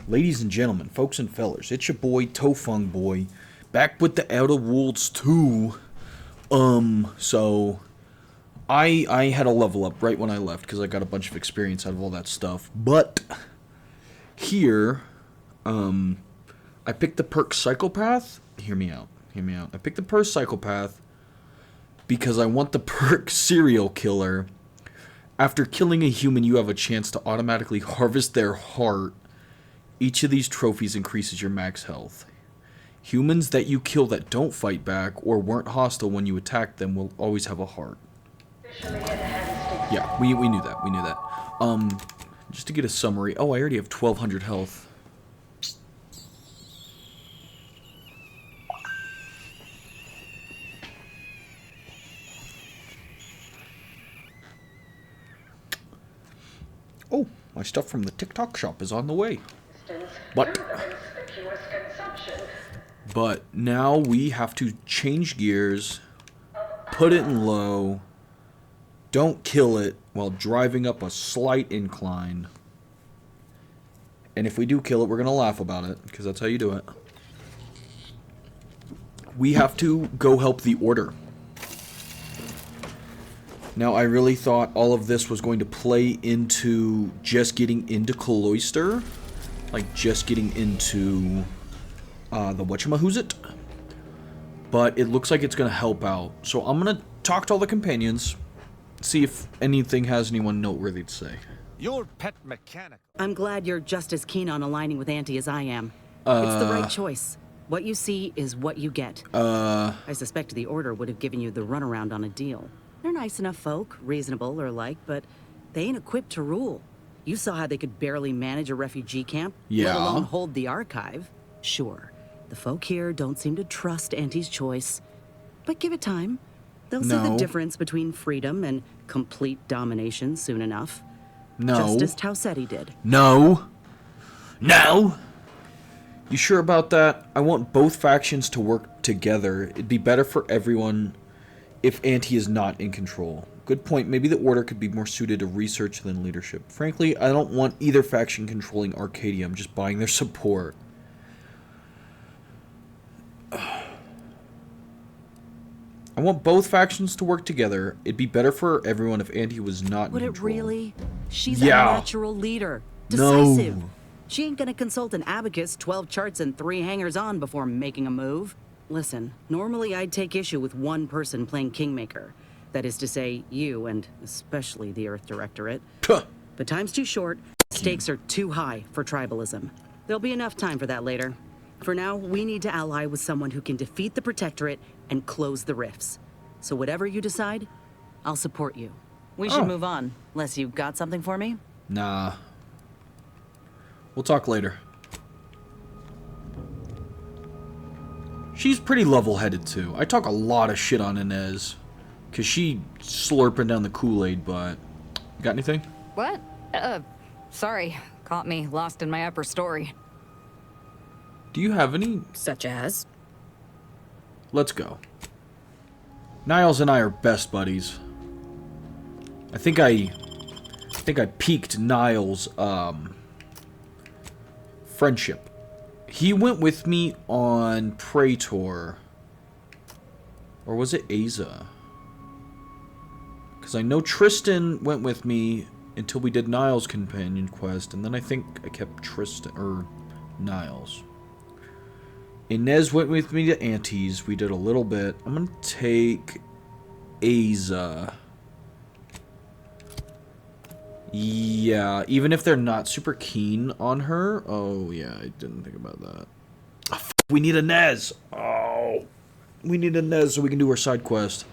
Ladies and gentlemen, folks and fellers, it's your boy Tofung Boy, back with the Outer Worlds 2. So I had a level up right when I left because I got a bunch of experience out of all that stuff. But here, I picked the perk Psychopath. Hear me out. I picked the perk Psychopath because I want the perk Serial Killer. After killing a human, you have a chance to automatically harvest their heart. Each of these trophies increases your max health. Humans that you kill that don't fight back or weren't hostile when you attacked them will always have a heart. Yeah, we knew that. Just to get a summary. Oh, I already have 1200 health. Oh, my stuff from the TikTok shop is on the way. But now we have to change gears, put it in low, don't kill it while driving up a slight incline. And if we do kill it, we're going to laugh about it, because that's how you do it. We have to go help the Order. Now, I really thought all of this was going to play into just getting into Cloister. Like, just getting into the whatchamahoosit. But it looks like it's going to help out. So I'm going to talk to all the companions, see if anything has anyone noteworthy to say. Your pet mechanic. I'm glad you're just as keen on aligning with Auntie as I am. It's the right choice. What you see is what you get. I suspect the Order would have given you the runaround on a deal. They're nice enough folk, reasonable or like, but they ain't equipped to rule. You saw how they could barely manage a refugee camp, let alone hold the archive. Sure, the folk here don't seem to trust Auntie's choice, but give it time. They'll see the difference between freedom and complete domination soon enough. Just as Tausetti did. No! You sure about that? I want both factions to work together. It'd be better for everyone if Auntie is not in control. Good point. Maybe the Order could be more suited to research than leadership. Frankly, I don't want either faction controlling Arcadia. I'm just buying their support. I want both factions to work together. It'd be better for everyone if Auntie was not in control. Would it really? She's a natural leader. Decisive. No. She ain't gonna consult an abacus, 12 charts, and 3 hangers-on before making a move. Listen, normally I'd take issue with one person playing Kingmaker. That is to say, you, and especially the Earth Directorate. But time's too short, stakes are too high for tribalism. There'll be enough time for that later. For now, we need to ally with someone who can defeat the Protectorate and close the rifts. So whatever you decide, I'll support you. We should move on, unless you got something for me? Nah. We'll talk later. She's pretty level-headed, too. I talk a lot of shit on Inez. Because she slurping down the Kool-Aid, but... You got anything? What? Sorry. Caught me lost in my upper story. Do you have any? Such as? Let's go. Niles and I are best buddies. I think I piqued Niles' friendship. He went with me on Praetor. Or was it Aza? Because I know Tristan went with me until we did Niles' companion quest, and then I think I kept Tristan, or Niles. Inez went with me to Auntie's. We did a little bit. I'm going to take Aza. Yeah, even if they're not super keen on her. Oh, yeah, I didn't think about that. Oh, we need Inez. Oh, we need Inez so we can do our side quest.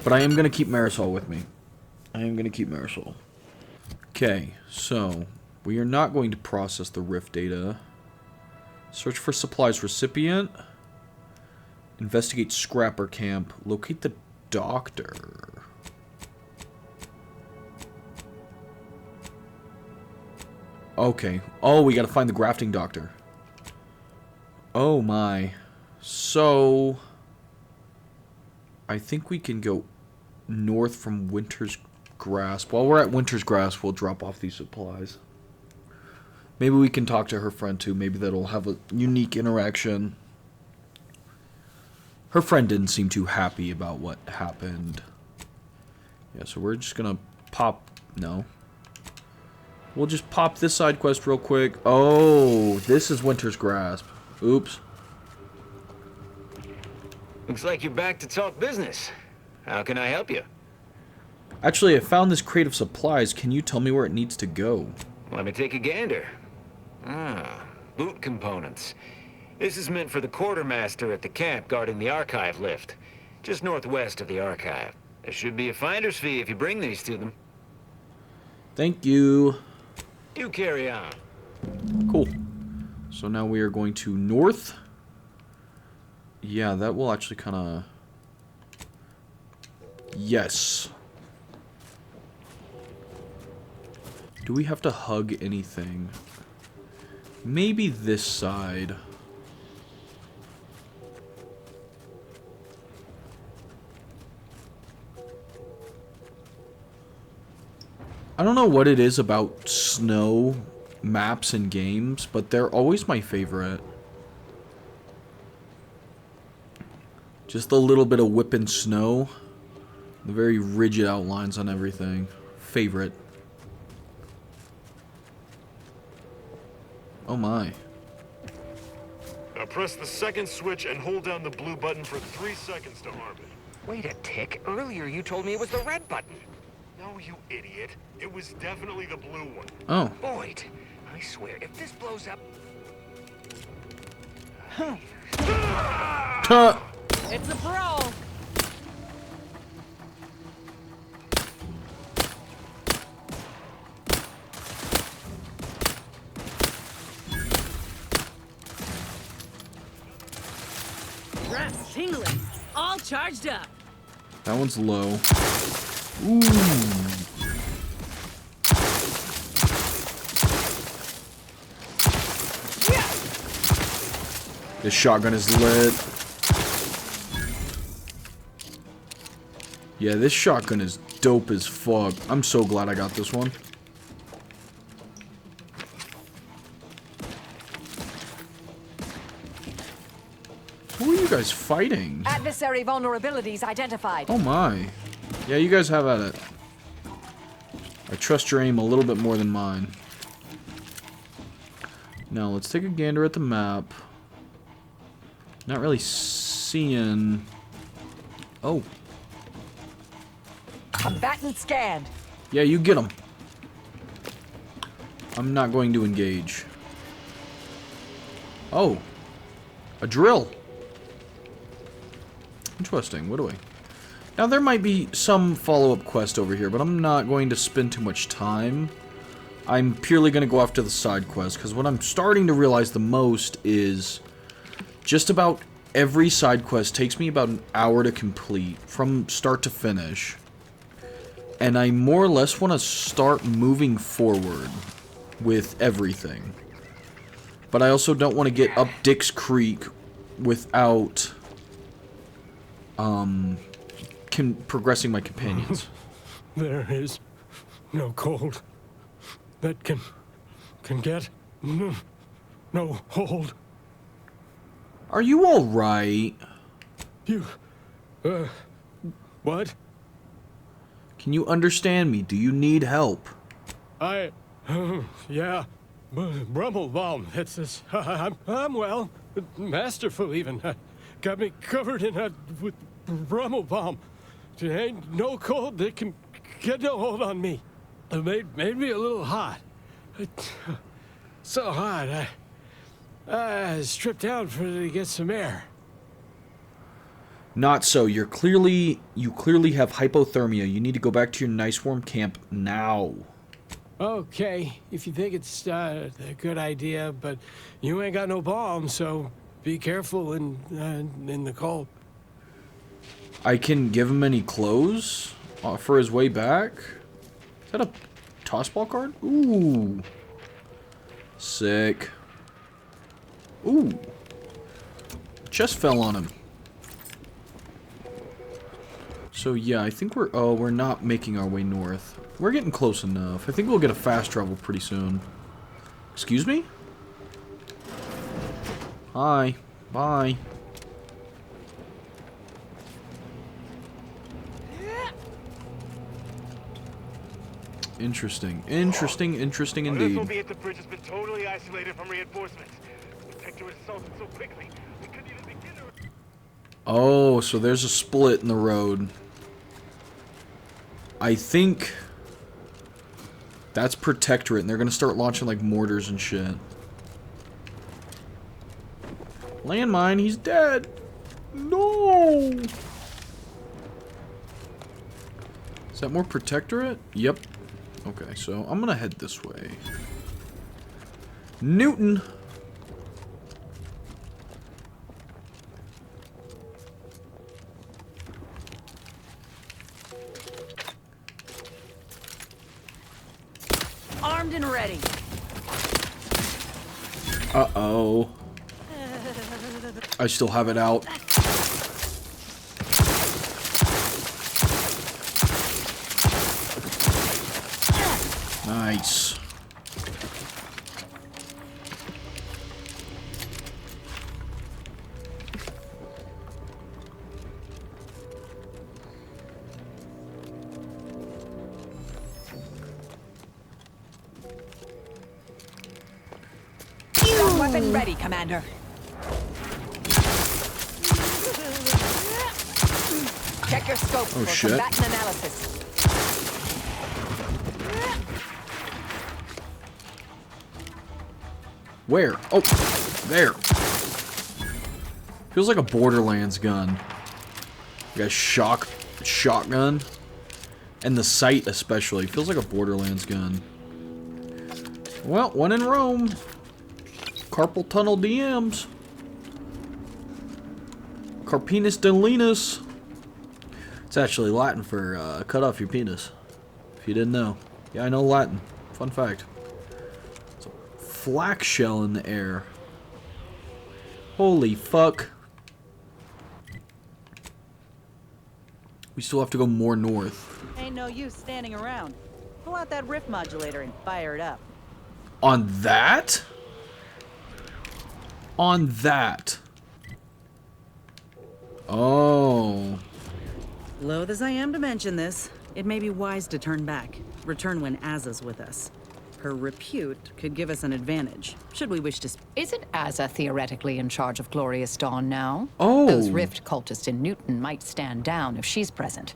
But I am going to keep Marisol with me. Okay, so we are not going to process the Rift data. Search for supplies recipient. Investigate scrapper camp. Locate the doctor. Okay. Oh, we gotta find the grafting doctor. Oh my. So I think we can go north from Winter's Grasp. While we're at Winter's Grasp, we'll drop off these supplies. Maybe we can talk to her friend too. Maybe that'll have a unique interaction. Her friend didn't seem too happy about what happened. Yeah, so we're just gonna pop... No. We'll just pop this side quest real quick. Oh, this is Winter's Grasp. Oops. Looks like you're back to talk business. How can I help you? Actually, I found this crate of supplies. Can you tell me where it needs to go? Let me take a gander. Ah, boot components. This is meant for the quartermaster at the camp guarding the archive lift, just northwest of the archive. There should be a finder's fee if you bring these to them. Thank you. Do carry on. Cool. So now we are going to north. Yeah, that will actually kind of... Yes. Do we have to hug anything? Maybe this side. I don't know what it is about snow maps and games, but they're always my favorite. Just a little bit of whipping snow. The very rigid outlines on everything. Favorite. Oh my. Now press the second switch and hold down the blue button for 3 seconds to arm it. Wait a tick. Earlier you told me it was the red button. No, you idiot. It was definitely the blue one. Oh. Boyd, I swear, if this blows up... Tuh. It's a pro! Graft's tingling. All charged up. That one's low. Ooh. This shotgun is lit. Yeah, this shotgun is dope as fuck. I'm so glad I got this one. Who are you guys fighting? Adversary vulnerabilities identified. Oh my. Yeah, you guys have at it. I trust your aim a little bit more than mine. Now, let's take a gander at the map. Not really seeing... Oh. Combatant scanned. Yeah, you get him. I'm not going to engage. Oh. A drill. Interesting. What do we... Now, there might be some follow-up quest over here, but I'm not going to spend too much time. I'm purely going to go after the side quest, because what I'm starting to realize the most is just about every side quest takes me about an hour to complete, from start to finish. And I more or less want to start moving forward with everything. But I also don't want to get up Dick's Creek without progressing my companions. There is no cold that can get no hold. Are you all right? You, what? Can you understand me? Do you need help? Yeah, Brummelbaum, it's this, I'm well, masterful even, got me covered in with Brummelbaum. There ain't no cold that can get no hold on me. It made me a little hot. So hot, I stripped down to get some air. Not so. You clearly have hypothermia. You need to go back to your nice warm camp now. Okay, if you think it's a good idea, but you ain't got no bomb, so be careful in the cold. I can give him any clothes for his way back. Is that a tossball card? Ooh. Sick. Ooh. Chest fell on him. So yeah, I think we're not making our way north. We're getting close enough. I think we'll get a fast travel pretty soon. Excuse me? Hi. Bye. Interesting. Interesting This will indeed. be if the bridge has been totally isolated from reinforcements. The detector was assaulted so quickly, we couldn't even begin to... Oh, so there's a split in the road. I think that's Protectorate, and they're gonna start launching like mortars and shit. Landmine, he's dead. No. Is that more Protectorate? Yep. Okay, so I'm gonna head this way. Newton. Armed and ready. Uh-oh. I still have it out. Nice. Weapon ready, Commander. Check your scope for shit. combatant analysis. Where? Oh, there. Feels like a Borderlands gun. Like a shotgun. And the sight especially. Feels like a Borderlands gun. Well, one in Rome. Carpal tunnel DMs. Carpinus delinus. It's actually Latin for cut off your penis. If you didn't know. Yeah, I know Latin. Fun fact. It's a flak shell in the air. Holy fuck. We still have to go more north. Ain't no use standing around. Pull out that rift modulator and fire it up. On that? On that. Oh. Loath as I am to mention this, it may be wise to turn back. Return when Azza's with us. Her repute could give us an advantage, should we wish to... Isn't Azza theoretically in charge of Glorious Dawn now? Oh. Those Rift cultists in Newton might stand down if she's present.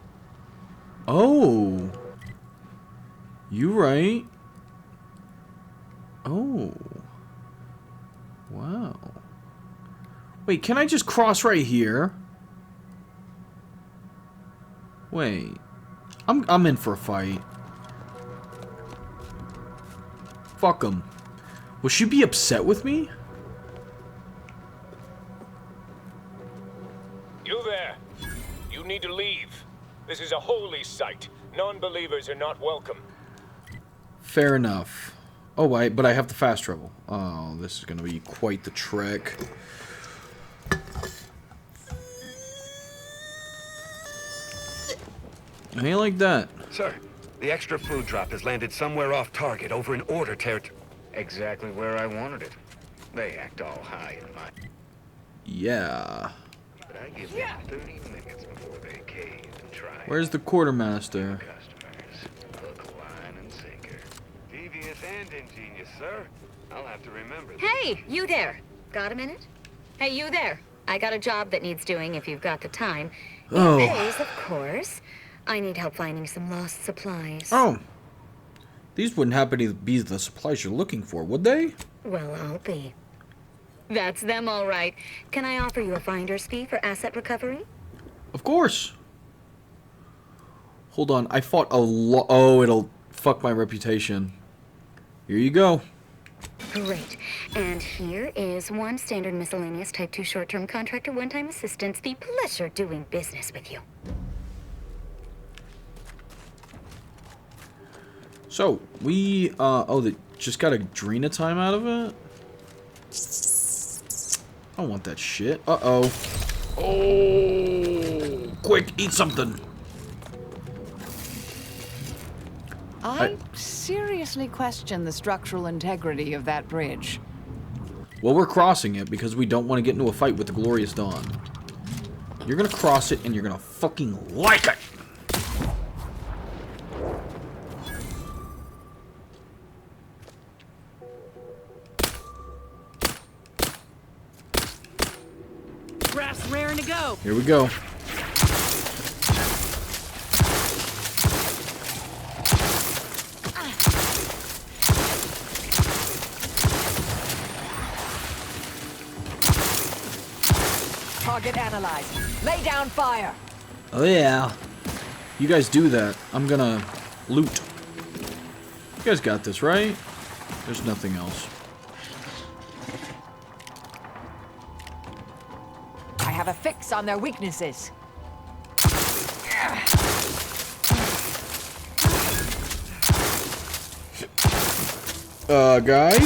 Oh. You right. Oh. Wow. Wait, can I just cross right here? Wait. I'm in for a fight. Fuck 'em. Will she be upset with me? You there. You need to leave. This is a holy site. Non-believers are not welcome. Fair enough. Oh, but I have the fast travel. Oh, this is gonna be quite the trek. I ain't like that. Sir, the extra food drop has landed somewhere off target over in Order territory. Exactly where I wanted it. They act all high and mighty. Yeah. But I give them 30 minutes before they cave and try. Where's the quartermaster? Customers, hook, line, and sinker. Devious and ingenious, sir. I'll have to remember that. Hey, you there. Got a minute? Hey, you there. I got a job that needs doing if you've got the time. It Oh. pays, of course. I need help finding some lost supplies. Oh. These wouldn't happen to be the supplies you're looking for, would they? Well, I'll be. That's them, all right. Can I offer you a finder's fee for asset recovery? Of course. Hold on, I fought a lot. Oh, it'll fuck my reputation. Here you go. Great. And here is one standard miscellaneous type 2 short-term contractor one-time assistance fee. Pleasure doing business with you. So, we, they just got a Drina time out of it? I don't want that shit. Uh-oh. Oh, quick, eat something. I seriously question the structural integrity of that bridge. Well, we're crossing it because we don't want to get into a fight with the Glorious Dawn. You're gonna cross it and you're gonna fucking like it! Graft's raring to go. Here we go. Target analyzed. Lay down fire. Oh yeah. You guys do that. I'm gonna loot. You guys got this, right? There's nothing else. I have a fix on their weaknesses. Guys?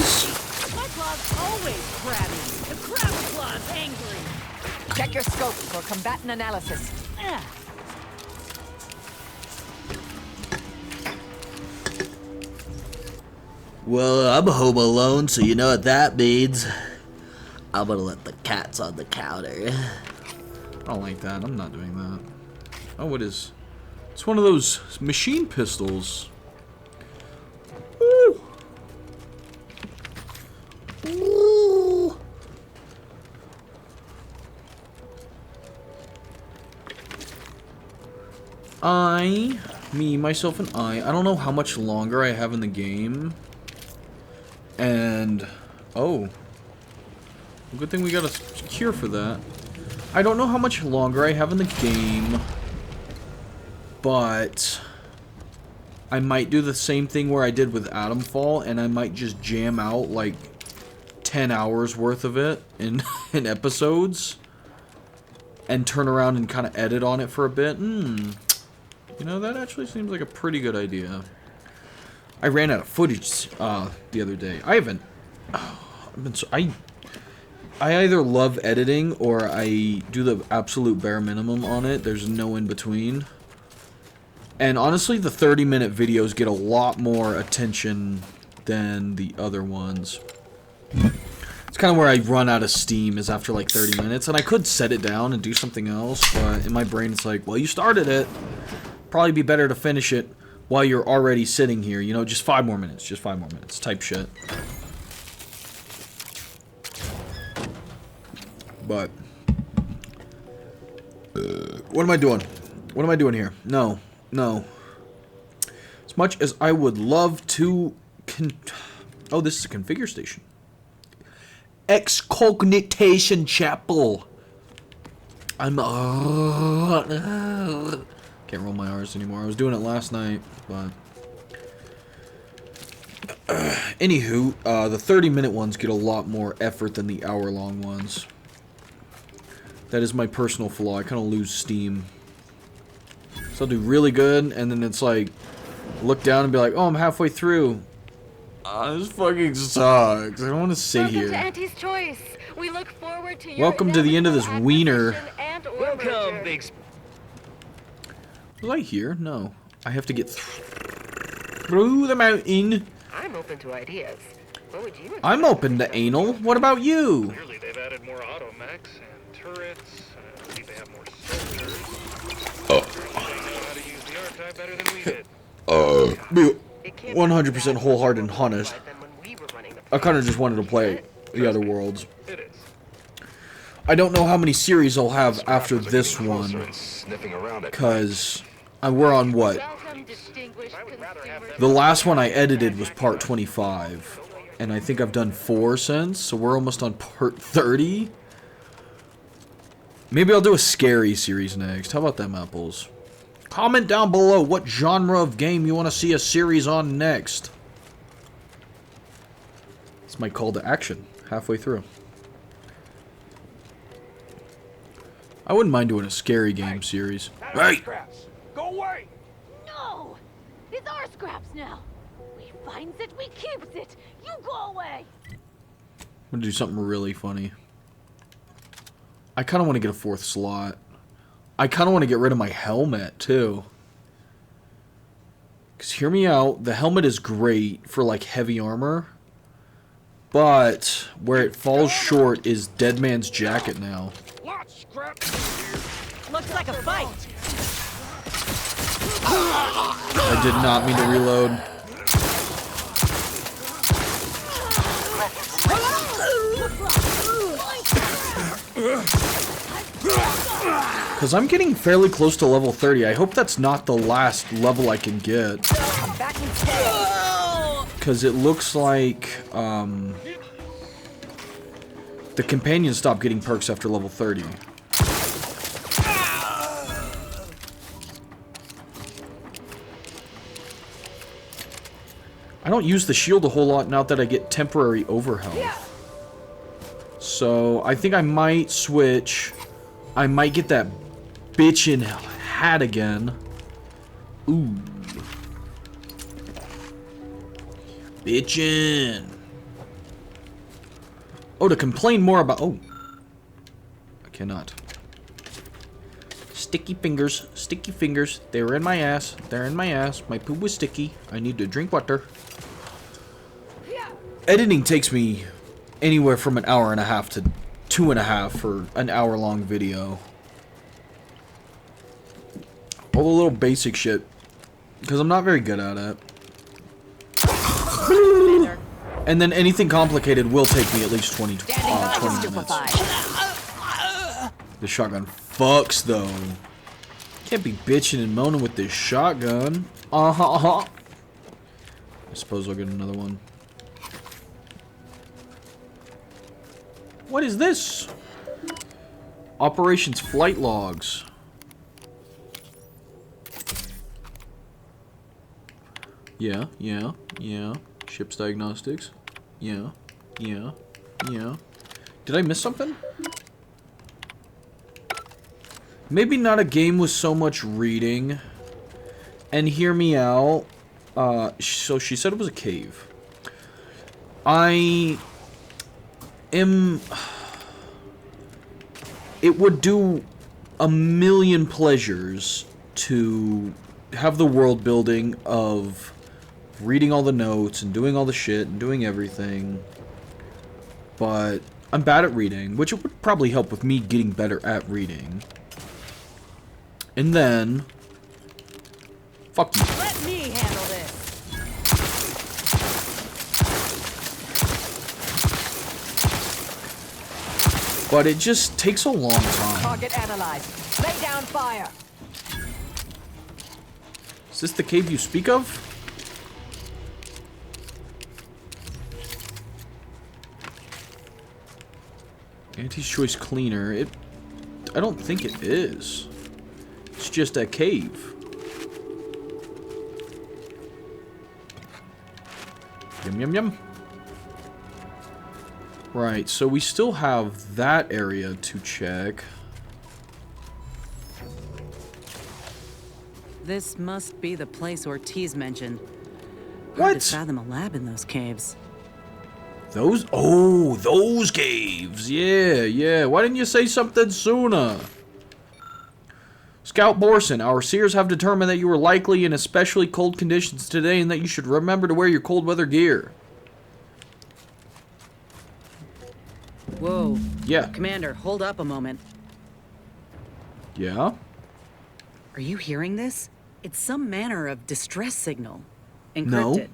My claw's always crabby. The crabber claw's angry. Check your scope for combatant analysis. Well, I'm home alone, so you know what that means. I'm gonna let the cats on the counter. I don't like that. I'm not doing that. Oh, it is. It's one of those machine pistols. Woo! Woo! Me, myself, and I don't know how much longer I have in the game. And, oh. Good thing we got a cure for that. I don't know how much longer I have in the game, but I might do the same thing where I did with Atomfall, and I might just jam out like 10 hours worth of it in episodes, and turn around and kind of edit on it for a bit. You know, that actually seems like a pretty good idea. I ran out of footage the other day. I haven't. I either love editing or I do the absolute bare minimum on it. There's no in between. And honestly, the 30-minute videos get a lot more attention than the other ones. It's kind of where I run out of steam, is after like 30 minutes. And I could set it down and do something else, but in my brain it's like, well, you started it. Probably be better to finish it while you're already sitting here. You know, just 5 more minutes. Just 5 more minutes type shit. But what am I doing? What am I doing here? No. As much as I would love to oh, this is a configure station. Excognitation chapel. I'm can't roll my R's anymore. I was doing it last night, but anywho, the 30-minute ones get a lot more effort than the hour-long ones. That is my personal flaw. I kind of lose steam. So I'll do really good, and then it's like, look down and be like, oh, I'm halfway through. This fucking sucks. I don't want to sit here. Welcome to Auntie's Choice. We look forward to your Welcome to the end of this wiener. Welcome, big. Was I here? No. I have to get through the mountain. I'm open to ideas. What would you? I'm open to anal. What about you? Clearly, they've added more automechs and turrets. I believe they have more soldiers. They know how to use the archive better than we did. Be 100% wholehearted and honest. I kind of just wanted to play the other worlds. I don't know how many series I'll have after this one, because we're on what? The last one I edited was part 25, and I think I've done 4 since, so we're almost on part 30. Maybe I'll do a scary series next. How about them apples? Comment down below what genre of game you want to see a series on next. It's my call to action halfway through. I wouldn't mind doing a scary game series. Hey! Go away! No! It's our scraps now. We finds it, we keeps it. You go away. I'm gonna do something really funny. I kind of want to get a 4th slot. I kind of want to get rid of my helmet, too. Because hear me out, the helmet is great for like heavy armor. But where it falls short is Dead Man's Jacket now. Looks like a fight. I did not mean to reload. Because I'm getting fairly close to level 30. I hope that's not the last level I can get. Because it looks like the companions stop getting perks after level 30. I don't use the shield a whole lot now that I get temporary overhealth. So I think I might switch. I might get that bitchin' hat again. Ooh. Bitchin'. Oh, to complain more about... Oh. I cannot. Sticky fingers. Sticky fingers. They were in my ass. They're in my ass. My poop was sticky. I need to drink water. Editing takes me anywhere from an hour and a half to 2.5 for an hour-long video. All the little basic shit. Because I'm not very good at it. And then anything complicated will take me at least 20 minutes. The shotgun fucks, though. Can't be bitching and moaning with this shotgun. I suppose I'll get another one. What is this? Operations flight logs. Yeah. Ship's diagnostics. Yeah. Did I miss something? Maybe not a game with so much reading. And hear me out. So she said it was a cave. It would do a million pleasures to have the world building of reading all the notes and doing all the shit and doing everything, but I'm bad at reading, which would probably help with me getting better at reading. And then fuck you. Let me handle this. But it just takes a long time. Target analyzed. Lay down fire. Is this the cave you speak of? Auntie's Choice Cleaner. I don't think it is. It's just a cave. Yum. Right, so we still have that area to check. This must be the place Ortiz mentioned. What? Hard to fathom a lab in those caves. Those caves. Yeah. Why didn't you say something sooner? Scout Borson, our seers have determined that you are likely in especially cold conditions today and that you should remember to wear your cold weather gear. Whoa. Yeah. Commander, hold up a moment. Yeah? Are you hearing this? It's some manner of distress signal. Encrypted. No.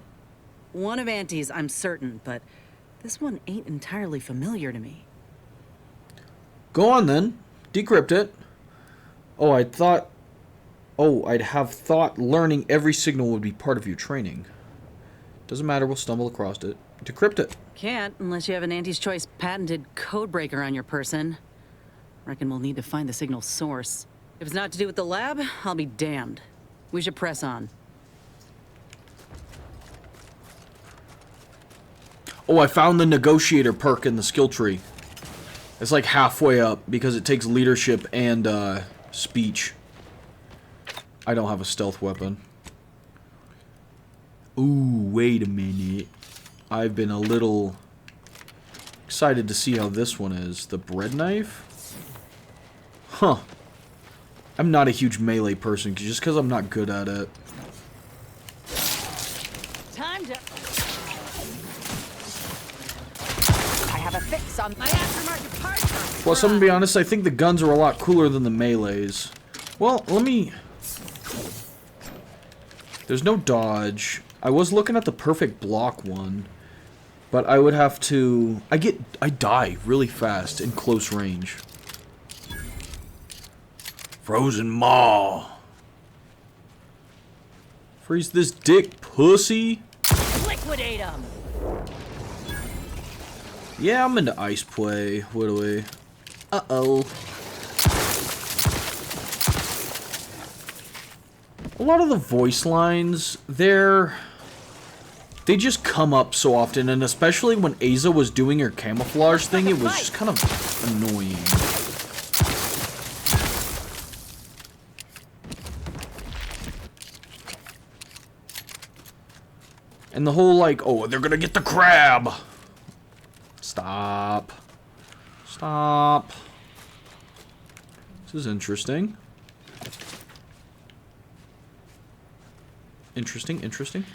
One of Auntie's, I'm certain, but this one ain't entirely familiar to me. Go on then. Decrypt it. I'd have thought learning every signal would be part of your training. Doesn't matter, we'll stumble across it. Decrypt it. Can't unless you have an Auntie's Choice patented codebreaker on your person. Reckon we'll need to find the signal source. If it's not to do with the lab, I'll be damned. We should press on. Oh, I found the negotiator perk in the skill tree. It's like halfway up because it takes leadership and speech. I don't have a stealth weapon. Ooh, wait a minute. I've been a little excited to see how this one is. The bread knife? Huh. I'm not a huge melee person just because I'm not good at it. have a fix on my aftermarket parts. Plus, I'm gonna be honest, I think the guns are a lot cooler than the melees. Well, let me... There's no dodge. I was looking at the perfect block one, but I would have to... I die really fast in close range. Frozen Maw. Freeze this dick, pussy. Liquidate him. Yeah, I'm into ice play. What do we? Uh-oh. A lot of the voice lines, they just come up so often, and especially when Asa was doing her camouflage thing, it was just kind of annoying. And the whole, like, oh, they're gonna get the crab! Stop. Stop. This is interesting. Interesting.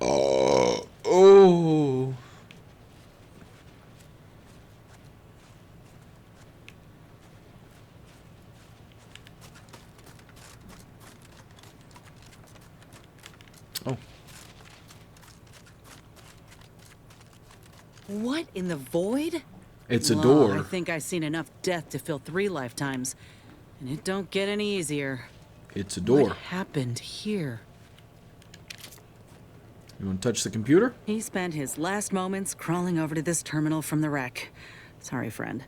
Oh. Oh. What in the void? It's a Well, door. I think I've seen enough death to fill 3 lifetimes. And it don't get any easier. It's a door. What happened here? You want to touch the computer? He spent his last moments crawling over to this terminal from the wreck. Sorry, friend.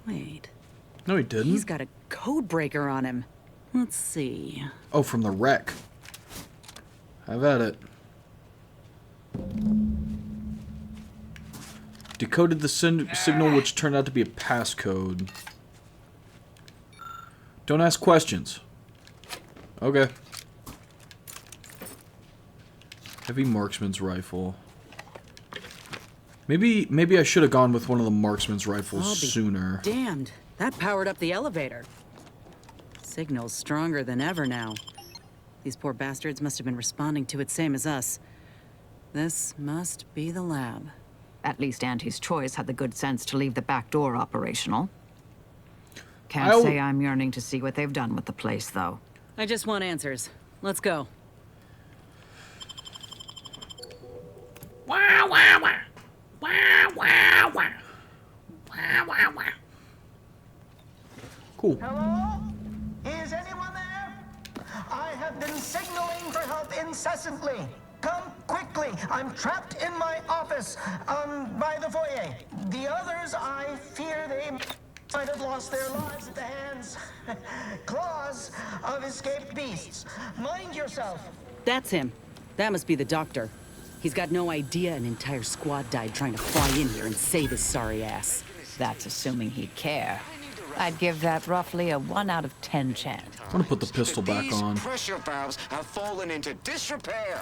Wait. No, he didn't. He's got a code breaker on him. Let's see. Oh, from the wreck. Have at it. Decoded the signal, which turned out to be a passcode. Don't ask questions. Okay. Heavy marksman's rifle. Maybe I should have gone with one of the marksman's rifles sooner. Damned. That powered up the elevator. Signal's stronger than ever now. These poor bastards must have been responding to it same as us. This must be the lab. At least Auntie's Choice had the good sense to leave the back door operational. Can't say I'm yearning to see what they've done with the place, though. I just want answers. Let's go. Wah, wah, wah. Wah, wah, wah. Wah, wah, wah. Cool. Hello? Is anyone there? I have been signaling for help incessantly. Come quickly. I'm trapped in my office, by the foyer. The others, I fear they might have lost their lives at the hands, claws of escaped beasts. Mind yourself. That's him. That must be the doctor. He's got no idea an entire squad died trying to fly in here and save his sorry ass. That's assuming he'd care. I'd give that roughly a 1 out of 10 chance. I'm gonna put the pistol back on. These pressure valves have fallen into disrepair.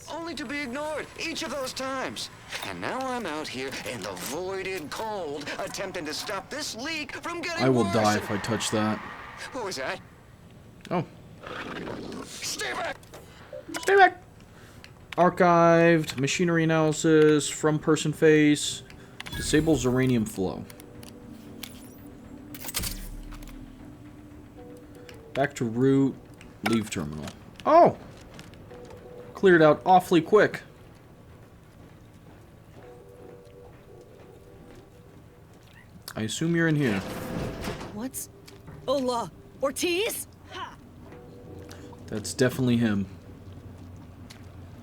Only to be ignored each of those times. And now I'm out here in the voided cold, attempting to stop this leak from getting I will worse. die if I touch that. What was that? Oh. Stay back! Stay back! Archived, machinery analysis, from person face, disables uranium flow. Back to root, leave terminal. Oh! Cleared out awfully quick. I assume you're in here. What's... Ola Ortiz? That's definitely him.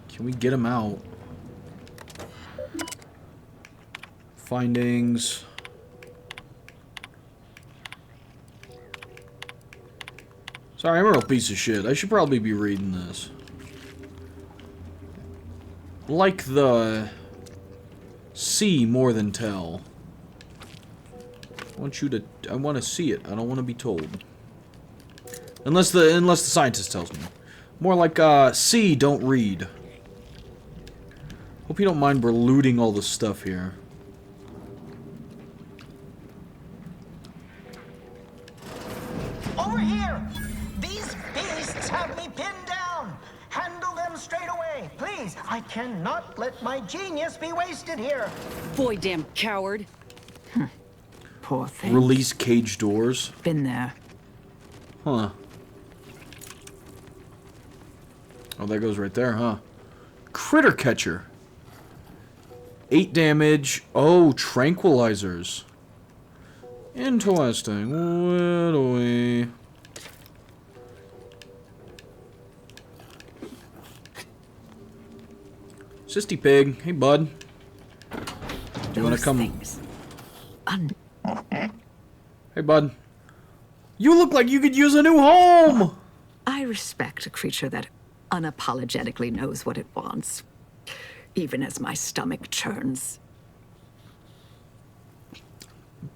Can we get him out? Findings. Sorry, I'm a real piece of shit. I should probably be reading this. Like the see more than tell. I want to see it. I don't want to be told. Unless the scientist tells me. More like see, don't read. Hope you don't mind we're looting all this stuff here. Over here! These beasts have me pinned down! Handle them straight away, please! Please, I cannot let my genius be wasted here. Boy, damn coward. Poor thing. Release cage doors. Been there. Huh. Oh, that goes right there, huh? Critter catcher. 8 damage. Oh, tranquilizers. Interesting. Where do we... Sisty Pig. Hey, bud. Do you want to come... Hey, bud. You look like you could use a new home! I respect a creature that unapologetically knows what it wants, even as my stomach churns.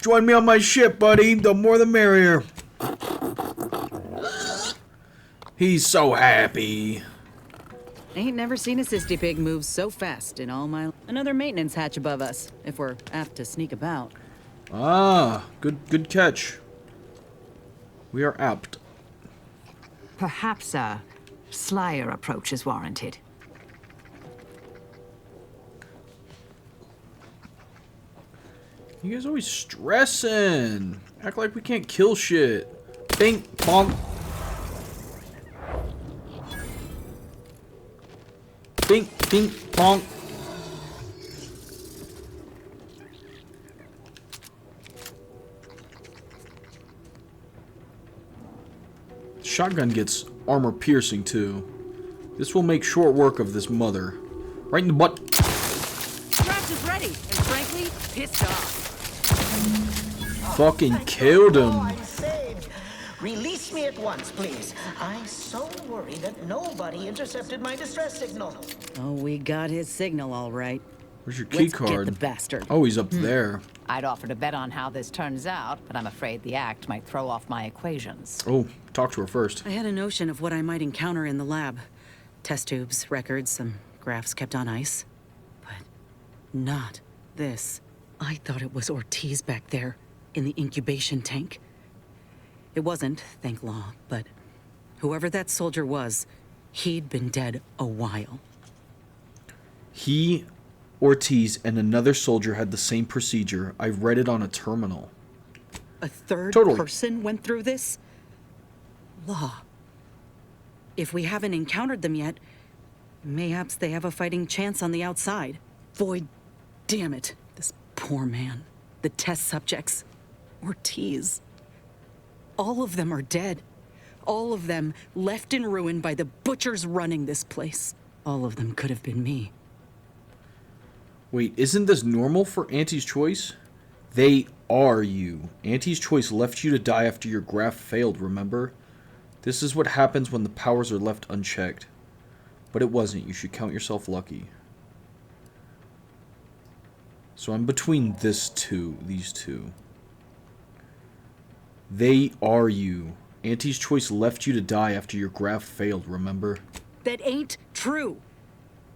Join me on my ship, buddy. The more the merrier. He's so happy. Ain't never seen a Sisty Pig move so fast in all my... Another maintenance hatch above us, if we're apt to sneak about. Ah, good catch. We are apt. Perhaps a slyer approach is warranted. You guys always stressing. Act like we can't kill shit. Bing, bonk. Bing, bing, bonk. Shotgun gets armor piercing too. This will make short work of this mother. Right in the butt. Graft is ready, and frankly, pissed off. Fucking killed him. I'm saved. Release me at once, please. I so worry that nobody intercepted my distress signal. Oh, we got his signal all right. Where's your key card? Get the bastard. Oh, he's up there. I'd offer to bet on how this turns out, but I'm afraid the act might throw off my equations. Oh, talk to her first. I had a notion of what I might encounter in the lab. Test tubes, records, some graphs kept on ice. But not this. I thought it was Ortiz back there, in the incubation tank. It wasn't, thank law, but whoever that soldier was, he'd been dead a while. He, Ortiz, and another soldier had the same procedure. I read it on a terminal. A third person went through this? Law. If we haven't encountered them yet, mayhaps they have a fighting chance on the outside. Void, damn it. This poor man. The test subjects. Ortiz. All of them are dead. All of them left in ruin by the butchers running this place. All of them could have been me. Wait, isn't this normal for Auntie's Choice? They are you. Auntie's Choice left you to die after your graft failed, remember? This is what happens when the powers are left unchecked. But it wasn't. You should count yourself lucky. So I'm between these two. They are you. Auntie's Choice left you to die after your graft failed, remember? That ain't true.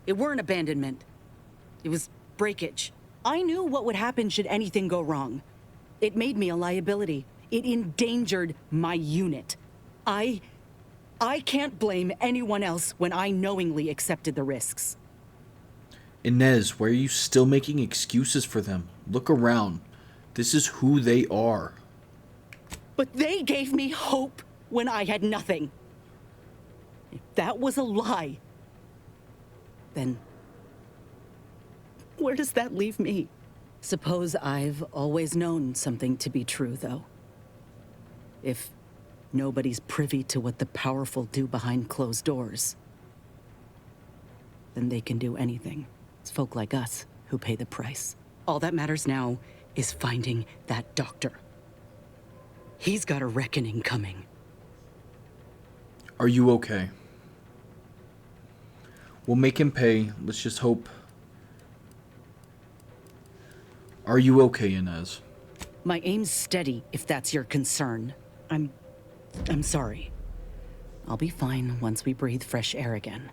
It weren't abandonment. It was breakage. I knew what would happen should anything go wrong. It made me a liability. It endangered my unit. I can't blame anyone else when I knowingly accepted the risks. Inez, why are you still making excuses for them? Look around. This is who they are. But they gave me hope when I had nothing. If that was a lie, then where does that leave me? Suppose I've always known something to be true, though. If nobody's privy to what the powerful do behind closed doors, then they can do anything. It's folk like us who pay the price. All that matters now is finding that doctor. He's got a reckoning coming. Are you okay? We'll make him pay. Let's just hope. Are you okay, Inez? My aim's steady, if that's your concern. I'm sorry. I'll be fine once we breathe fresh air again.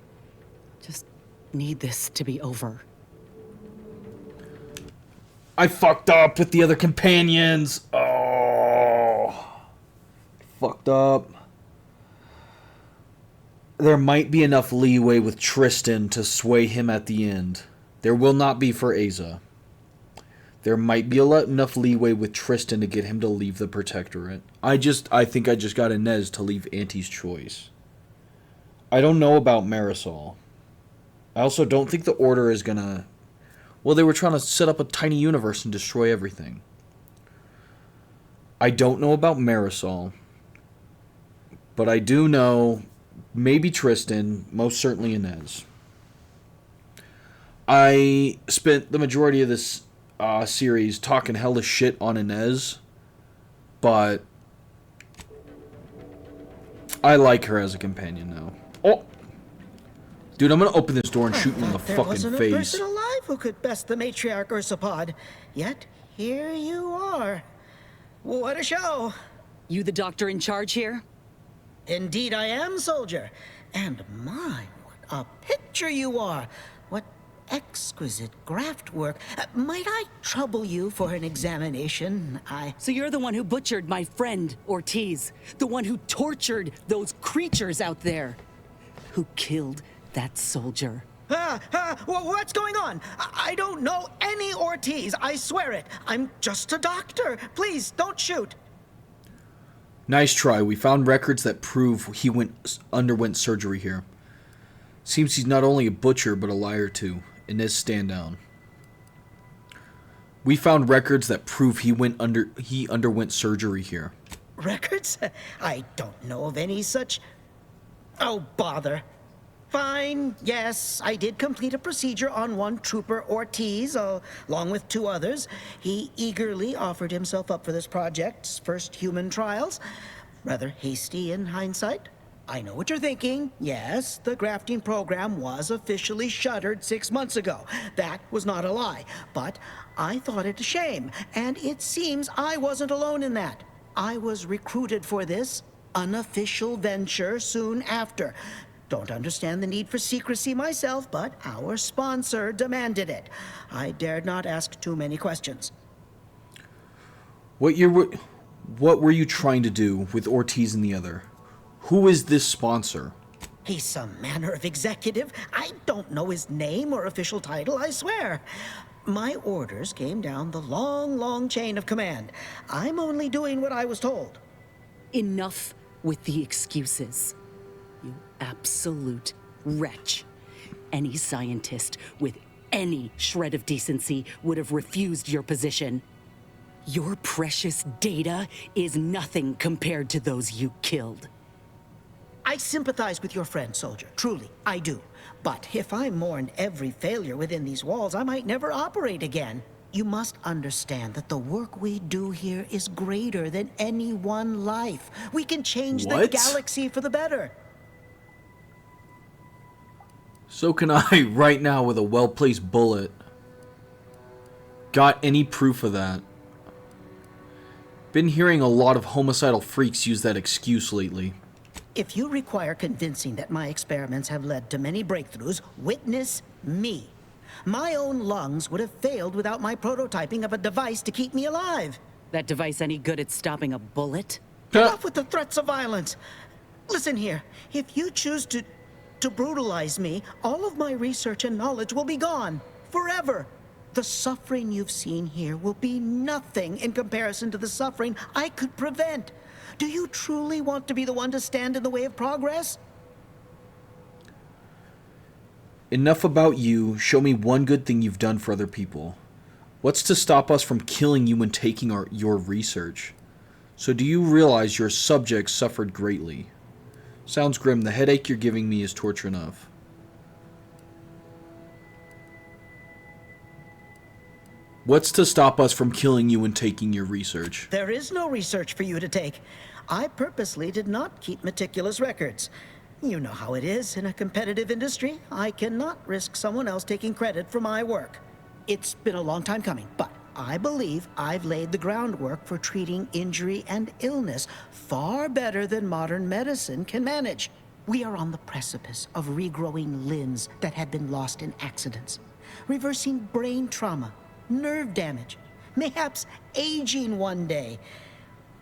Just need this to be over. I fucked up with the other companions. Oh. Fucked up. there might be enough leeway with Tristan to sway him at the end. There will not be for Aza. There might be enough leeway with Tristan to get him to leave the Protectorate. I think I just got Inez to leave Auntie's choice. I don't know about Marisol. I also don't think the Order is gonna... Well, they were trying to set up a tiny universe and destroy everything. I don't know about Marisol. But I do know maybe Tristan, most certainly Inez. I spent the majority of this series talking hella shit on Inez, but I like her as a companion now. Oh! Dude, I'm gonna open this door and shoot him in the fucking face. There wasn't a person alive who could best the matriarch Ursapod. Yet, here you are. What a show! You the doctor in charge here? Indeed I am, soldier. And my, what a picture you are. What exquisite graft work. Might I trouble you for an examination? So you're the one who butchered my friend, Ortiz. The one who tortured those creatures out there. Who killed that soldier. What's going on? I don't know any Ortiz, I swear it. I'm just a doctor. Please, don't shoot. Nice try. We found records that prove he underwent surgery here. Seems he's not only a butcher, but a liar too. Inez, stand down. We found records that prove he underwent surgery here. Records? I don't know of any such... Oh, bother. Fine, yes, I did complete a procedure on one trooper Ortiz, along with 2 others. He eagerly offered himself up for this project's first human trials. Rather hasty in hindsight. I know what you're thinking. Yes, the grafting program was officially shuttered 6 months ago. That was not a lie. But I thought it a shame, and it seems I wasn't alone in that. I was recruited for this unofficial venture soon after. Don't understand the need for secrecy myself, but our sponsor demanded it. I dared not ask too many questions. What were you trying to do with Ortiz and the other? Who is this sponsor? He's some manner of executive. I don't know his name or official title, I swear. My orders came down the long, long chain of command. I'm only doing what I was told. Enough with the excuses. You absolute wretch. Any scientist with any shred of decency would have refused your position. Your precious data is nothing compared to those you killed. I sympathize with your friend, soldier. Truly, I do. But if I mourn every failure within these walls, I might never operate again. You must understand that the work we do here is greater than any one life. We can change the galaxy for the better. So can I right now with a well-placed bullet. Got any proof of that? Been hearing a lot of homicidal freaks use that excuse lately. If you require convincing that my experiments have led to many breakthroughs, witness me. My own lungs would have failed without my prototyping of a device to keep me alive. That device any good at stopping a bullet? Enough with the threats of violence. Listen here, if you choose to brutalize me, all of my research and knowledge will be gone. Forever. The suffering you've seen here will be nothing in comparison to the suffering I could prevent. Do you truly want to be the one to stand in the way of progress? Enough about you. Show me one good thing you've done for other people. What's to stop us from killing you and taking your research? So do you realize your subjects suffered greatly? Sounds grim. The headache you're giving me is torture enough. What's to stop us from killing you and taking your research? There is no research for you to take. I purposely did not keep meticulous records. You know how it is in a competitive industry. I cannot risk someone else taking credit for my work. It's been a long time coming, but I believe I've laid the groundwork for treating injury and illness far better than modern medicine can manage. We are on the precipice of regrowing limbs that had been lost in accidents, reversing brain trauma, nerve damage, mayhaps aging one day.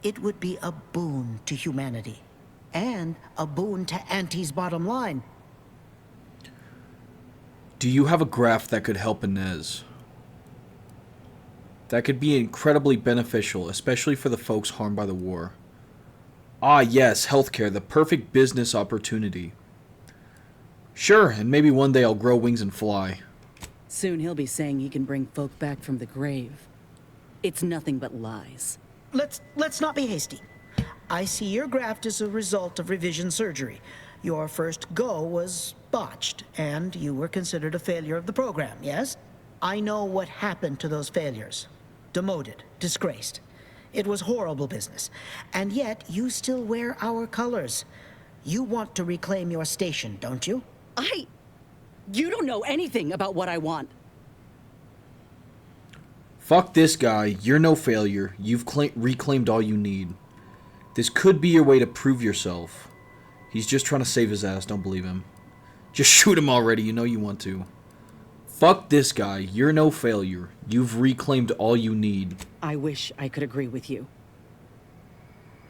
It would be a boon to humanity. and a boon to Auntie's bottom line. Do you have a graft that could help Inez? That could be incredibly beneficial, especially for the folks harmed by the war. Ah, yes, healthcare, the perfect business opportunity. Sure, and maybe one day I'll grow wings and fly. Soon he'll be saying he can bring folk back from the grave. It's nothing but lies. Let's not be hasty. I see your graft is a result of revision surgery. Your first go was botched, and you were considered a failure of the program, yes? I know what happened to those failures. Demoted, disgraced. It was horrible business. And yet, you still wear our colors. You want to reclaim your station, don't you? You don't know anything about what I want. Fuck this guy. You're no failure. You've reclaimed all you need. This could be your way to prove yourself. He's just trying to save his ass. Don't believe him. Just shoot him already. You know you want to. Fuck this guy. You're no failure. You've reclaimed all you need. I wish I could agree with you.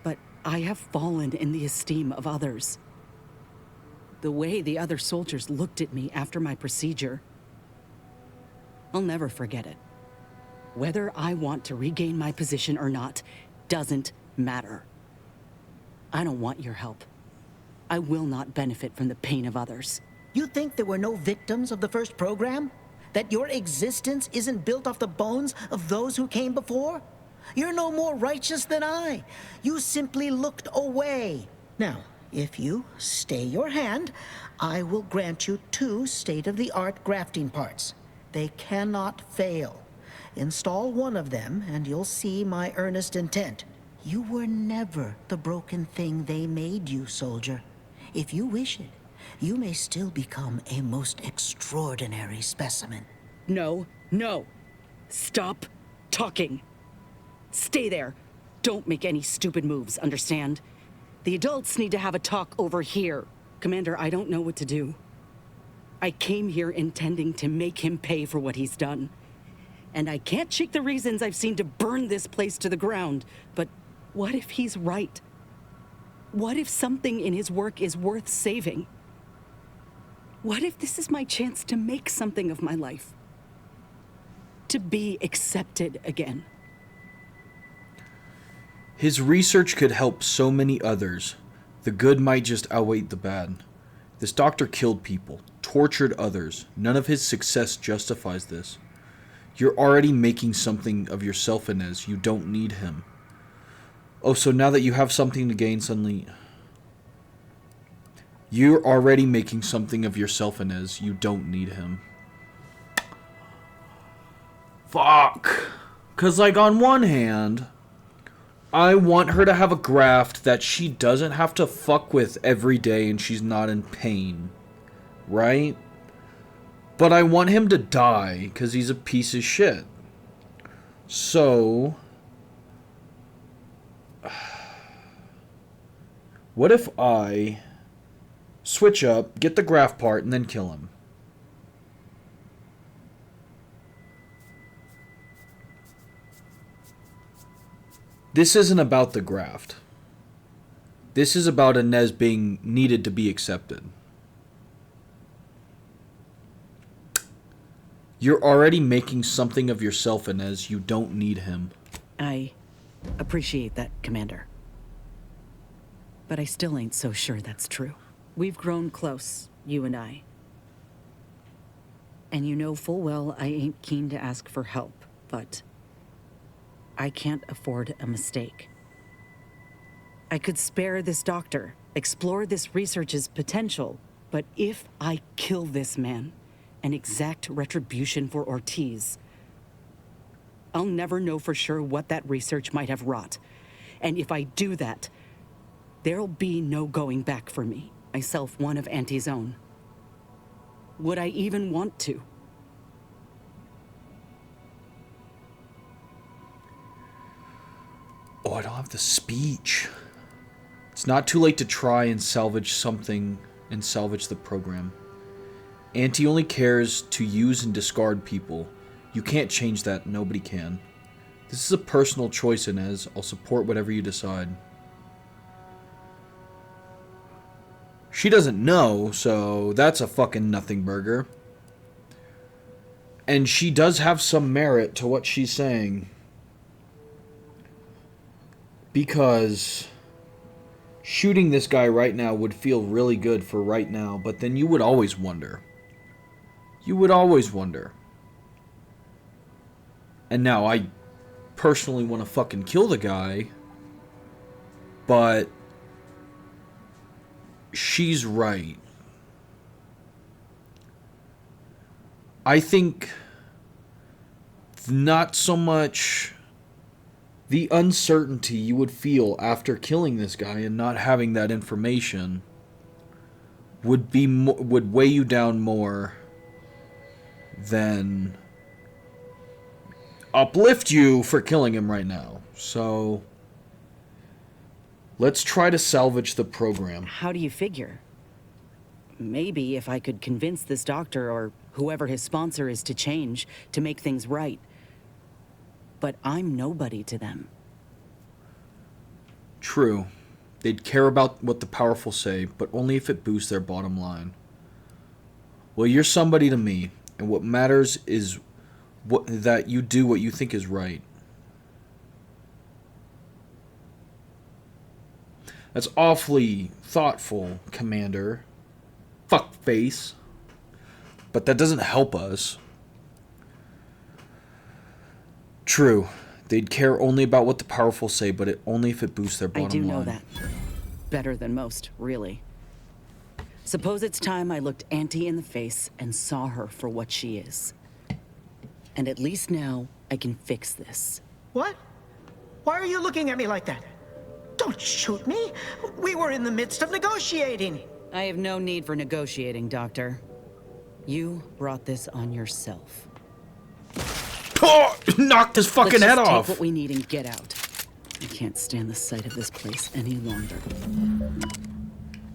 But I have fallen in the esteem of others. The way the other soldiers looked at me after my procedure, I'll never forget it. Whether I want to regain my position or not doesn't matter. I don't want your help. I will not benefit from the pain of others. You think there were no victims of the first program? That your existence isn't built off the bones of those who came before? You're no more righteous than I. You simply looked away. Now, if you stay your hand, I will grant you 2 state-of-the-art grafting parts. They cannot fail. Install one of them, and you'll see my earnest intent. You were never the broken thing they made you, soldier. If you wish it, you may still become a most extraordinary specimen. No. Stop talking. Stay there. Don't make any stupid moves, understand? The adults need to have a talk over here. Commander, I don't know what to do. I came here intending to make him pay for what he's done. And I can't shake the reasons I've seen to burn this place to the ground. But what if he's right? What if something in his work is worth saving? What if this is my chance to make something of my life? To be accepted again? His research could help so many others. The good might just outweigh the bad. This doctor killed people, tortured others. None of his success justifies this. You're already making something of yourself, Inez. You don't need him. Oh, so now that you have something to gain, suddenly... You're already making something of yourself, Inez. You don't need him. Fuck. Because, like, on one hand, I want her to have a graft that she doesn't have to fuck with every day and she's not in pain. Right? But I want him to die because he's a piece of shit. So... what if I switch up, get the graft part, and then kill him? This isn't about the graft. This is about Inez being needed to be accepted. You're already making something of yourself, Inez. You don't need him. I appreciate that, Commander. But I still ain't so sure that's true. We've grown close, you and I. And you know full well I ain't keen to ask for help, but I can't afford a mistake. I could spare this doctor, explore this research's potential, but if I kill this man and exact retribution for Ortiz, I'll never know for sure what that research might have wrought. And if I do that, there'll be no going back for me, myself one of Auntie's own. Would I even want to? Oh, I don't have the speech. It's not too late to try and salvage something and salvage the program. Auntie only cares to use and discard people. You can't change that. Nobody can. This is a personal choice, Inez. I'll support whatever you decide. She doesn't know, so that's a fucking nothing burger. And she does have some merit to what she's saying. Because shooting this guy right now would feel really good for right now, but then you would always wonder. You would always wonder. And now I personally want to fucking kill the guy, but she's right. I think not so much the uncertainty you would feel after killing this guy and not having that information would weigh you down more than uplift you for killing him right now. So let's try to salvage the program. How do you figure? Maybe if I could convince this doctor or whoever his sponsor is to change, to make things right. But I'm nobody to them. True. They'd care about what the powerful say, but only if it boosts their bottom line. Well, you're somebody to me, and what matters is that you do what you think is right. That's awfully thoughtful, Commander. Fuckface. But that doesn't help us. True. They'd care only about what the powerful say, but only if it boosts their bottom line. I do know that. Better than most, really. Suppose it's time I looked Auntie in the face and saw her for what she is. And at least now, I can fix this. What? Why are you looking at me like that? Don't shoot me! We were in the midst of negotiating! I have no need for negotiating, Doctor. You brought this on yourself. Oh, knocked his fucking head off! Let's just take what we need and get out. I can't stand the sight of this place any longer.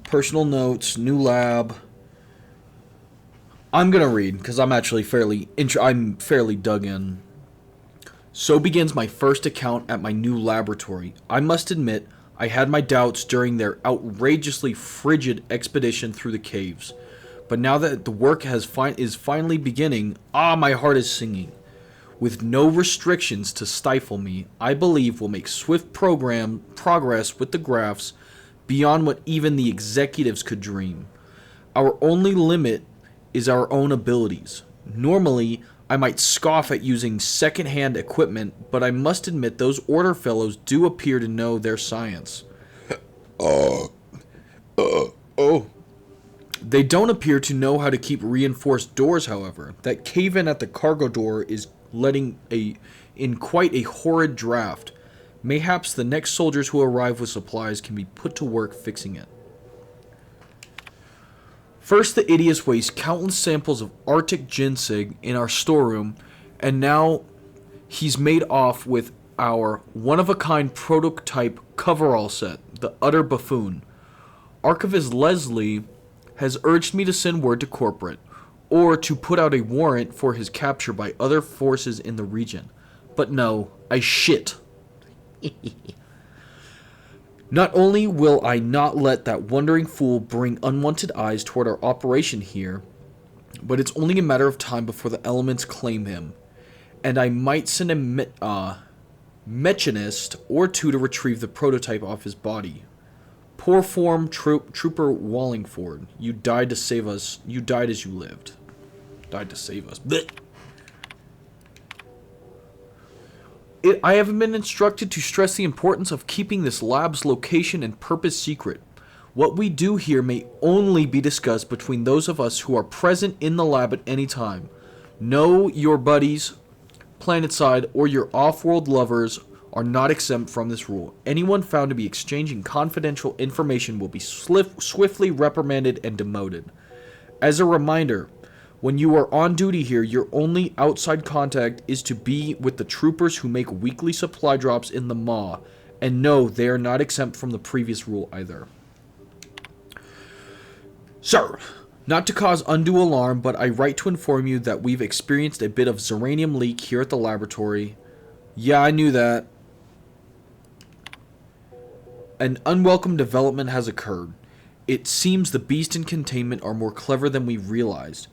Personal notes, new lab. I'm gonna read, because I'm actually fairly dug in. So begins my first account at my new laboratory. I must admit, I had my doubts during their outrageously frigid expedition through the caves. But now that the work is finally beginning, my heart is singing. With no restrictions to stifle me, I believe we'll make swift progress with the grafts beyond what even the executives could dream. Our only limit is our own abilities. Normally, I might scoff at using second-hand equipment, but I must admit those order fellows do appear to know their science. They don't appear to know how to keep reinforced doors, however. That cave-in at the cargo door is letting in quite a horrid draft. Mayhaps the next soldiers who arrive with supplies can be put to work fixing it. First, the idiots waste countless samples of Arctic ginseng in our storeroom, and now he's made off with our one-of-a-kind prototype coverall set, the utter buffoon. Archivist Leslie has urged me to send word to corporate, or to put out a warrant for his capture by other forces in the region. But no, I shit. Not only will I not let that wandering fool bring unwanted eyes toward our operation here, but it's only a matter of time before the elements claim him, and I might send a machinist or two to retrieve the prototype off his body. Poor form Trooper Wallingford, you died to save us. You died as you lived. Died to save us. Blech. I have been instructed to stress the importance of keeping this lab's location and purpose secret. What we do here may only be discussed between those of us who are present in the lab at any time. No, your buddies, planetside, or your off-world lovers are not exempt from this rule. Anyone found to be exchanging confidential information will be swiftly reprimanded and demoted. As a reminder, when you are on duty here, your only outside contact is to be with the troopers who make weekly supply drops in the maw. And no, they are not exempt from the previous rule either. Sir, not to cause undue alarm, but I write to inform you that we've experienced a bit of xeranium leak here at the laboratory. Yeah, I knew that. An unwelcome development has occurred. It seems the beast and containment are more clever than we realized.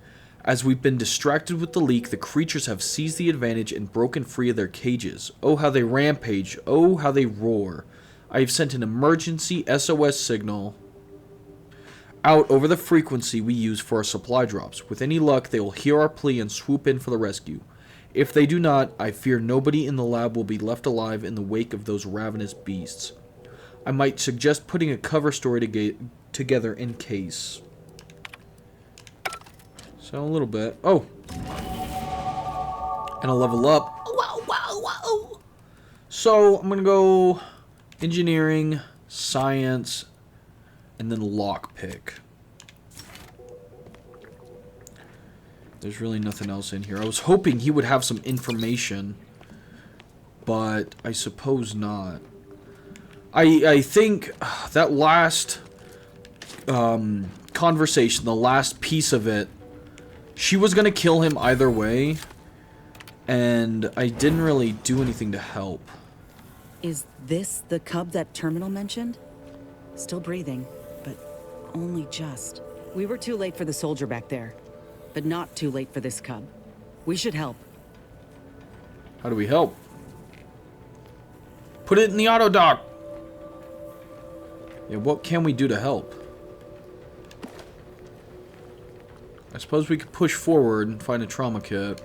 As we've been distracted with the leak, the creatures have seized the advantage and broken free of their cages. Oh, how they rampage. Oh, how they roar. I have sent an emergency SOS signal out over the frequency we use for our supply drops. With any luck, they will hear our plea and swoop in for the rescue. If they do not, I fear nobody in the lab will be left alive in the wake of those ravenous beasts. I might suggest putting a cover story together in case. So a little bit. Oh! And I'll level up. Wow, wow, wow! So I'm gonna go engineering, science, and then lockpick. There's really nothing else in here. I was hoping he would have some information, but I suppose not. I think that last conversation, the last piece of it, she was gonna kill him either way, and I didn't really do anything to help. Is this the cub that Terminal mentioned? Still breathing, but only just. We were too late for the soldier back there, but not too late for this cub. We should help. How do we help? Put it in the auto dock! Yeah, what can we do to help? I suppose we could push forward and find a trauma kit.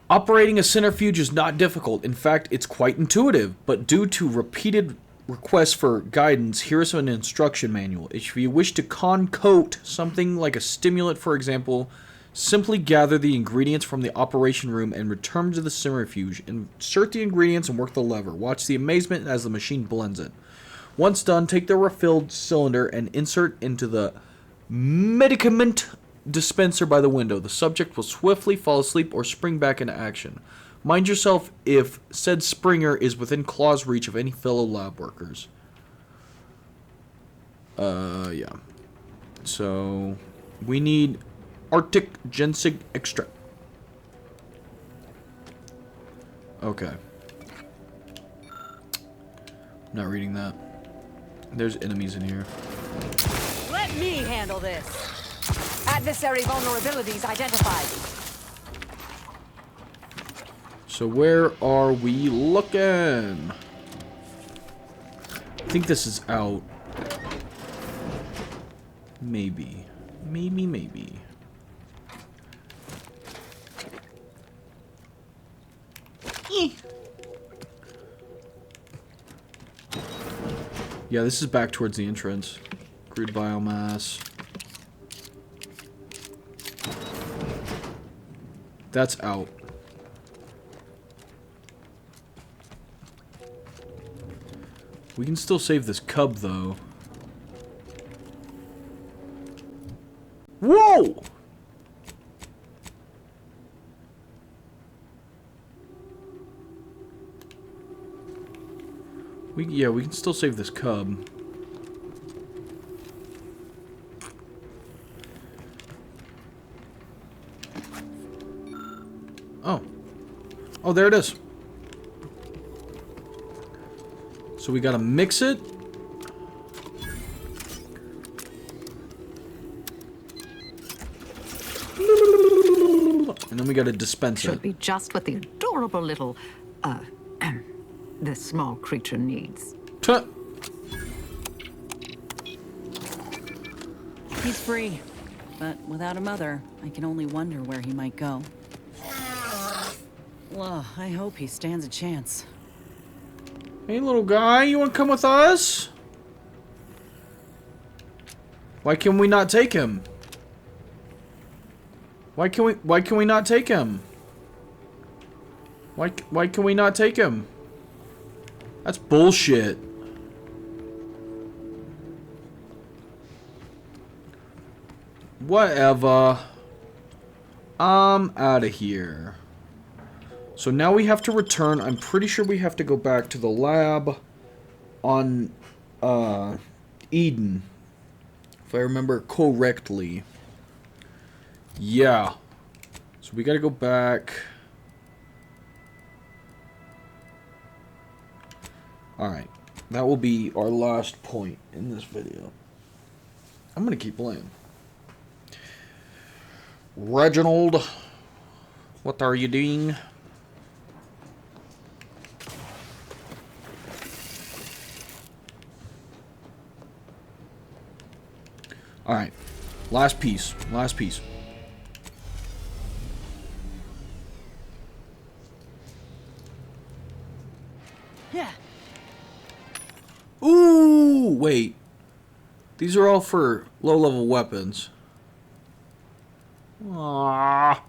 Operating a centrifuge is not difficult. In fact, it's quite intuitive. But due to repeated requests for guidance, here is an instruction manual. If you wish to concoct something like a stimulant, for example, simply gather the ingredients from the operation room and return to the centrifuge. Insert the ingredients and work the lever. Watch the amazement as the machine blends it. Once done, take the refilled cylinder and insert into the medicament dispenser by the window. The subject will swiftly fall asleep or spring back into action. Mind yourself if said springer is within claw's reach of any fellow lab workers. Yeah. So, we need Arctic ginseng extract. Okay. Not reading that. There's enemies in here. Let me handle this. Adversary vulnerabilities identified. So where are we looking? I think this is out. Maybe. Maybe. Yeah, this is back towards the entrance. Crude biomass. That's out. We can still save this cub, though. Whoa! Yeah, we can still save this cub. Oh, there it is. So we gotta mix it. And then we gotta dispense it. Should be just what the adorable little, this small creature needs. He's free, but without a mother, I can only wonder where he might go. Well, I hope he stands a chance. Hey, little guy, you want to come with us? Why can we not take him? Why can we not take him? Why can we not take him? That's bullshit. Whatever. I'm out of here. So now we have to return. I'm pretty sure we have to go back to the lab on Eden. If I remember correctly. Yeah. So we gotta go back. Alright. That will be our last point in this video. I'm gonna keep playing. Reginald, what are you doing? Alright. Last piece. Last piece. Yeah. Ooh, wait. These are all for low-level weapons. Aww.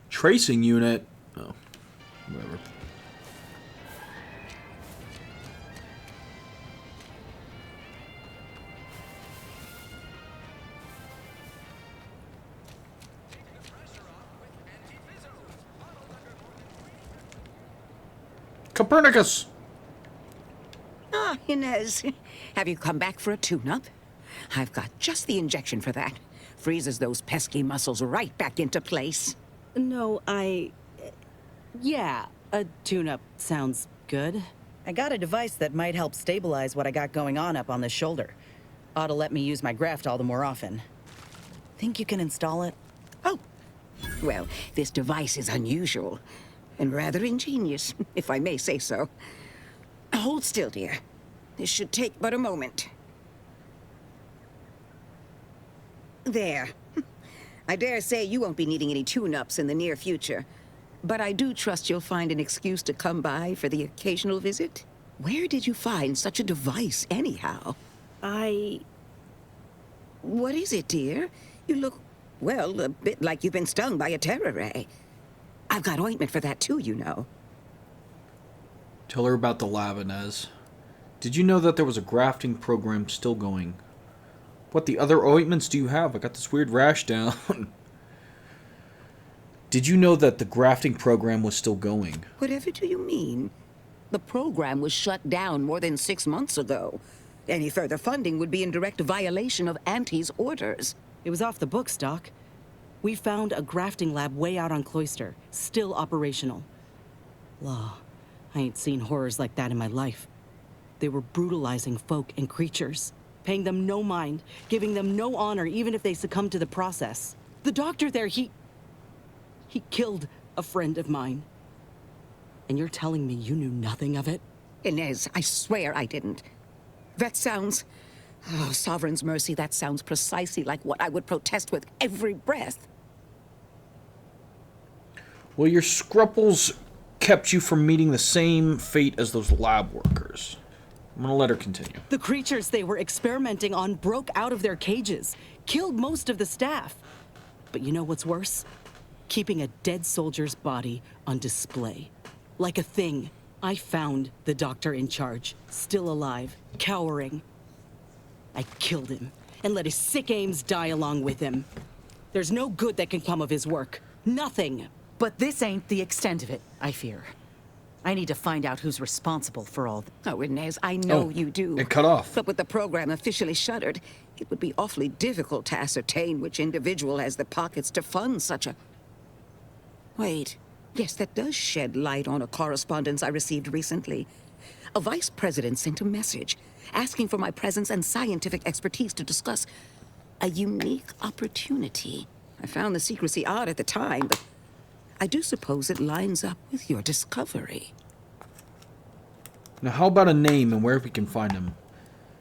Tracing unit. Oh, whatever. Copernicus! Ah, Inez. Have you come back for a tune-up? I've got just the injection for that. Freezes those pesky muscles right back into place. No, yeah, a tune-up sounds good. I got a device that might help stabilize what I got going on up on the shoulder. Ought to let me use my graft all the more often. Think you can install it? Oh, well, this device is unusual and rather ingenious, if I may say so. Hold still, dear. This should take but a moment. There. I dare say you won't be needing any tune-ups in the near future, but I do trust you'll find an excuse to come by for the occasional visit. Where did you find such a device, anyhow? What is it, dear? You look, well, a bit like you've been stung by a terror ray. I've got ointment for that too, you know. Tell her about the lab, Inez. Did you know that there was a grafting program still going? What the other ointments do you have? I got this weird rash down. Did you know that the grafting program was still going? Whatever do you mean? The program was shut down more than 6 months ago. Any further funding would be in direct violation of Auntie's orders. It was off the books, Doc. We found a grafting lab way out on Cloister, still operational. Law, I ain't seen horrors like that in my life. They were brutalizing folk and creatures, paying them no mind, giving them no honor even if they succumbed to the process. The doctor there, he killed a friend of mine. And you're telling me you knew nothing of it? Inez, I swear I didn't. That sounds... Oh, Sovereign's mercy, that sounds precisely like what I would protest with every breath. Well, your scruples kept you from meeting the same fate as those lab workers. I'm gonna let her continue. The creatures they were experimenting on broke out of their cages, killed most of the staff. But you know what's worse? Keeping a dead soldier's body on display. Like a thing. I found the doctor in charge, still alive, cowering. I killed him, and let his sick aims die along with him. There's no good that can come of his work. Nothing. But this ain't the extent of it, I fear. I need to find out who's responsible for all Oh, Inez, I know you do. It cut off. But with the program officially shuttered, it would be awfully difficult to ascertain which individual has the pockets to fund such a... Wait. Yes, that does shed light on a correspondence I received recently. A vice president sent a message asking for my presence and scientific expertise to discuss a unique opportunity. I found the secrecy odd at the time, but I do suppose it lines up with your discovery. Now, how about a name and where we can find him?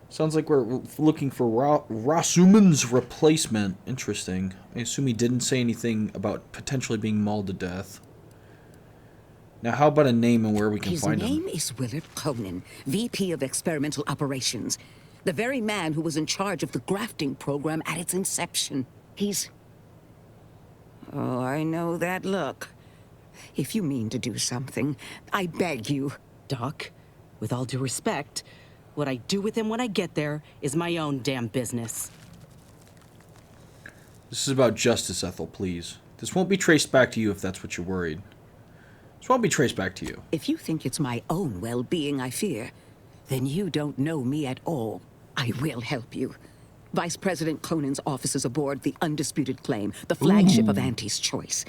Sounds like we're looking for Rasuman's replacement. Interesting. I assume he didn't say anything about potentially being mauled to death. Now, how about a name and where we can find him? His name is Willard Conan, VP of Experimental Operations. The very man who was in charge of the grafting program at its inception. He's... Oh, I know that look. If you mean to do something, I beg you. Doc, with all due respect, what I do with him when I get there is my own damn business. This is about justice, Ethel, please. This won't be traced back to you if that's what you're worried. This won't be traced back to you. If you think it's my own well-being I fear, then you don't know me at all. I will help you. Vice President Conan's office is aboard the Undisputed Claim, the flagship of Auntie's choice.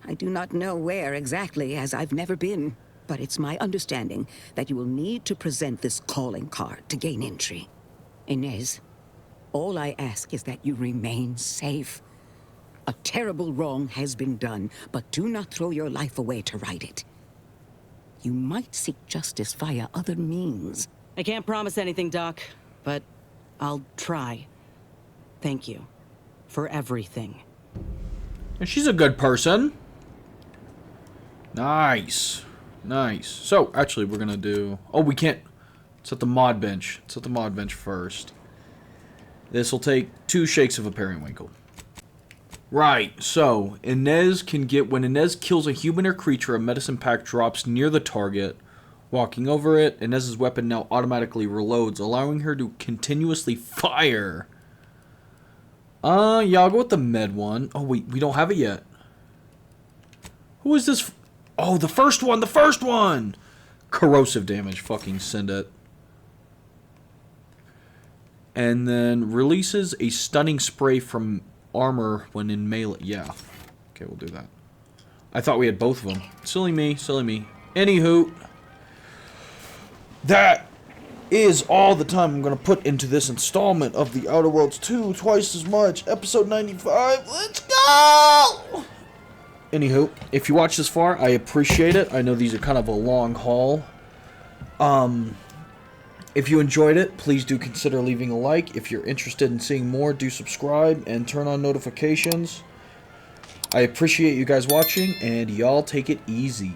I do not know where exactly, as I've never been. But it's my understanding that you will need to present this calling card to gain entry. Inez, all I ask is that you remain safe. A terrible wrong has been done, but do not throw your life away to right it. You might seek justice via other means. I can't promise anything, Doc, but I'll try. Thank you for everything. And she's a good person. Nice. Nice. So, actually, we're gonna do... Oh, we can't... It's at the mod bench. It's at the mod bench first. This will take 2 shakes of a periwinkle. Right, so, Inez can get... When Inez kills a human or creature, a medicine pack drops near the target. Walking over it, Inez's weapon now automatically reloads, allowing her to continuously fire. Yeah, I'll go with the med one. Oh, wait, we don't have it yet. Who is this... Oh, the first one! The first one! Corrosive damage. Fucking send it. And then releases a stunning spray from armor when in melee. Yeah. Okay, we'll do that. I thought we had both of them. Silly me. Silly me. Anywho. That is all the time I'm going to put into this installment of The Outer Worlds 2. Twice as much. Episode 95. Let's go! Anywho, if you watch this far, I appreciate it. I know these are kind of a long haul. If you enjoyed it, please do consider leaving a like. If you're interested in seeing more, do subscribe and turn on notifications. I appreciate you guys watching, and y'all take it easy.